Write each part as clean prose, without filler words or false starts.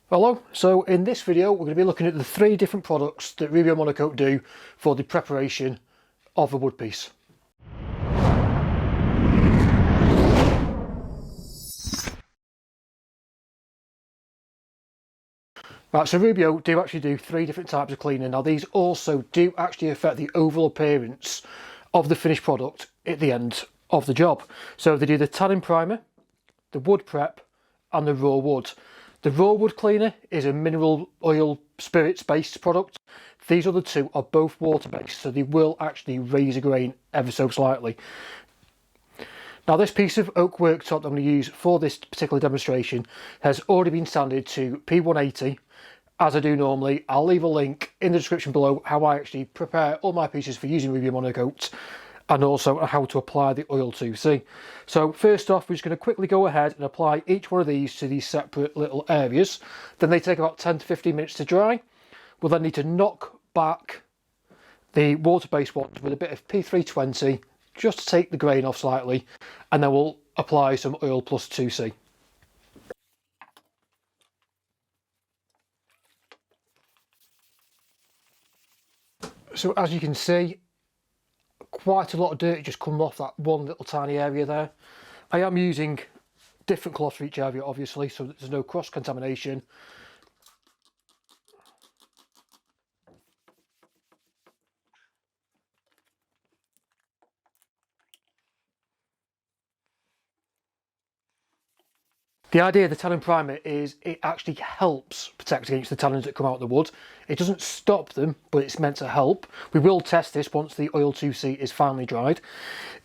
Hello, so in this video we're going to be looking at the three different products that Rubio Monocoat do for the preparation of a wood piece. Right, so Rubio do actually do three different types of cleaning. Now these also do actually affect the overall appearance of the finished product at the end of the job. So they do the Tannin Primer, the Wood Prep and the Raw Wood. The Raw Wood Cleaner is a mineral oil spirits based product. These other two are both water based, so they will actually raise a grain ever so slightly. Now this piece of oak worktop that I'm going to use for this particular demonstration has already been sanded to P180, as I do normally. I'll leave a link in the description below how I actually prepare all my pieces for using Rubio Monocoat, and also how to apply the oil to. So first off, we're just going to quickly go ahead and apply each one of these to these separate little areas. Then they take about 10 to 15 minutes to dry. We'll then need to knock back the water-based ones with a bit of P320 just to take the grain off slightly, and then we'll apply some oil plus 2C. So as you can see, quite a lot of dirt just come off that one little tiny area there. I am using different cloth for each area, obviously, so that there's no cross-contamination. The idea of the Tannin Primer is it actually helps protect against the tannins that come out of the wood. It doesn't stop them, but it's meant to help. We will test this once the oil 2C is finally dried.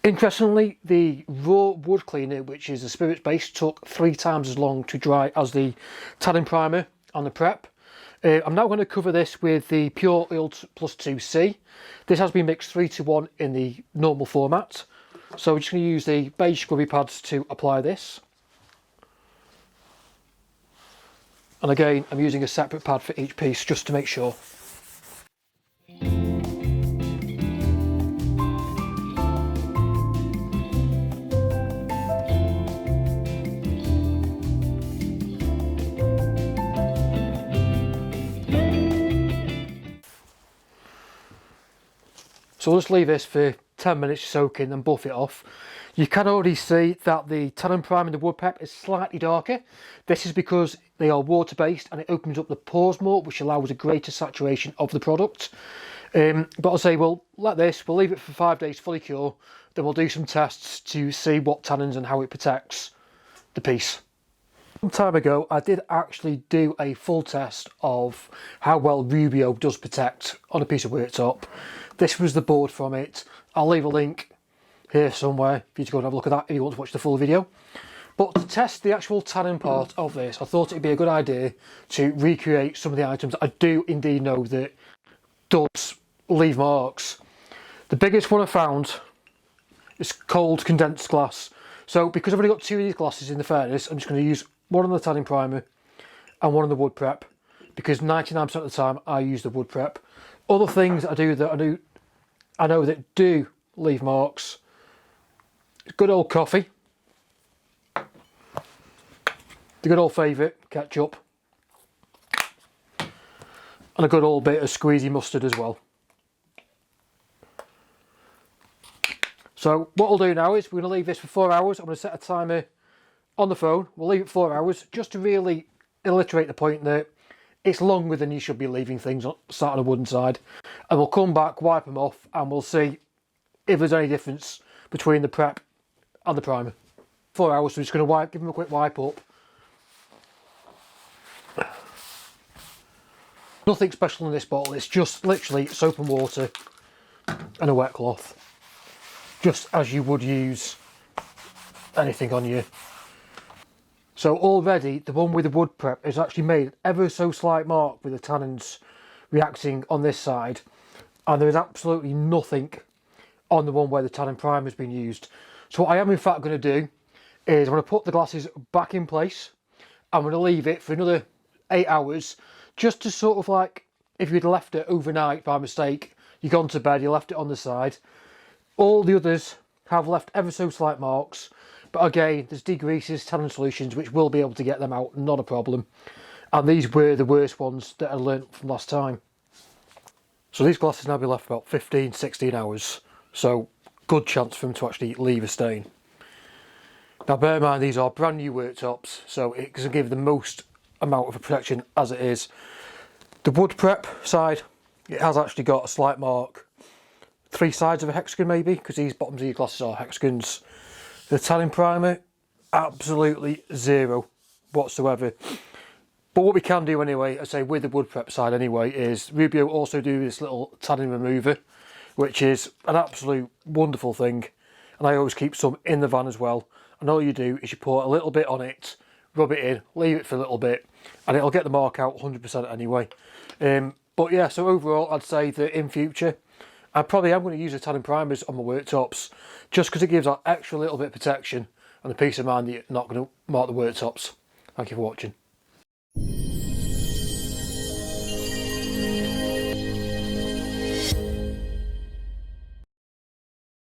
Interestingly, the Raw Wood Cleaner, which is a spirits base, took 3 times as long to dry as the Tannin Primer and the Prep. I'm now going to cover this with the Pure Oil plus 2C. This has been mixed 3:1 in the normal format. So we're just going to use the beige scrubby pads to apply this. And again, I'm using a separate pad for each piece just to make sure. So we'll just leave this for 10 minutes to soak in and buff it off. You can already see that the Tannin Primer and the Wood Prep is slightly darker. This is because they are water based and it opens up the pores more, which allows a greater saturation of the product. But I'll say we'll leave it for 5 days fully cure, then we'll do some tests to see what tannins and how it protects the piece. Some time ago I did actually do a full test of how well Rubio does protect on a piece of worktop. This was the board from it. I'll leave a link here somewhere for you to go and have a look at that if you want to watch the full video. But to test the actual tannin part of this, I thought it'd be a good idea to recreate some of the items I do indeed know that does leave marks. The biggest one I found is cold condensed glass. So because I've only got 2 of these glasses in the furnace, I'm just going to use one on the Tannin Primer and one on the Wood Prep, because 99% of the time I use the Wood Prep. Other things I do that I know that do leave marks: good old coffee, the good old favourite, ketchup, and a good old bit of squeezy mustard as well. So what we'll do now is we're going to leave this for 4 hours. I'm going to set a timer on the phone. We'll leave it 4 hours just to really illustrate the point that it's longer than you should be leaving things sat on a wooden side. And we'll come back, wipe them off, and we'll see if there's any difference between the Prep and the Primer. 4 hours, so we're just going to give them a quick wipe up. Nothing special in this bottle, it's just literally soap and water and a wet cloth, just as you would use anything on you. So already the one with the Wood Prep has actually made an ever so slight mark with the tannins reacting on this side, and there is absolutely nothing on the one where the Tannin Primer has been used. So what I am in fact going to do is I'm going to put the glasses back in place. I'm going to leave it for another 8 hours, just to sort of like, if you'd left it overnight by mistake, you've gone to bed, you left it on the side. All the others have left ever so slight marks, but again, there's degreasers, tannin solutions, which will be able to get them out, not a problem. And these were the worst ones that I learnt from last time. So these glasses now be left about 15-16 hours, so good chance for them to actually leave a stain. Now bear in mind these are brand new worktops, so it doesn't give the most amount of protection as it is. The wood prep side, it has actually got a slight mark, 3 sides of a hexagon maybe, because these bottoms of your glasses are hexagons. The Tannin Primer, absolutely zero whatsoever. But what we can do anyway, I say with the wood prep side anyway, is Rubio also do this little tannin remover, which is an absolute wonderful thing. And I always keep some in the van as well. And all you do is you pour a little bit on it, rub it in, leave it for a little bit, and it'll get the mark out 100% anyway. But yeah, so overall I'd say that in future, I probably am going to use the Tannin Primers on my worktops, just because it gives that extra little bit of protection and the peace of mind that you're not going to mark the worktops. Thank you for watching.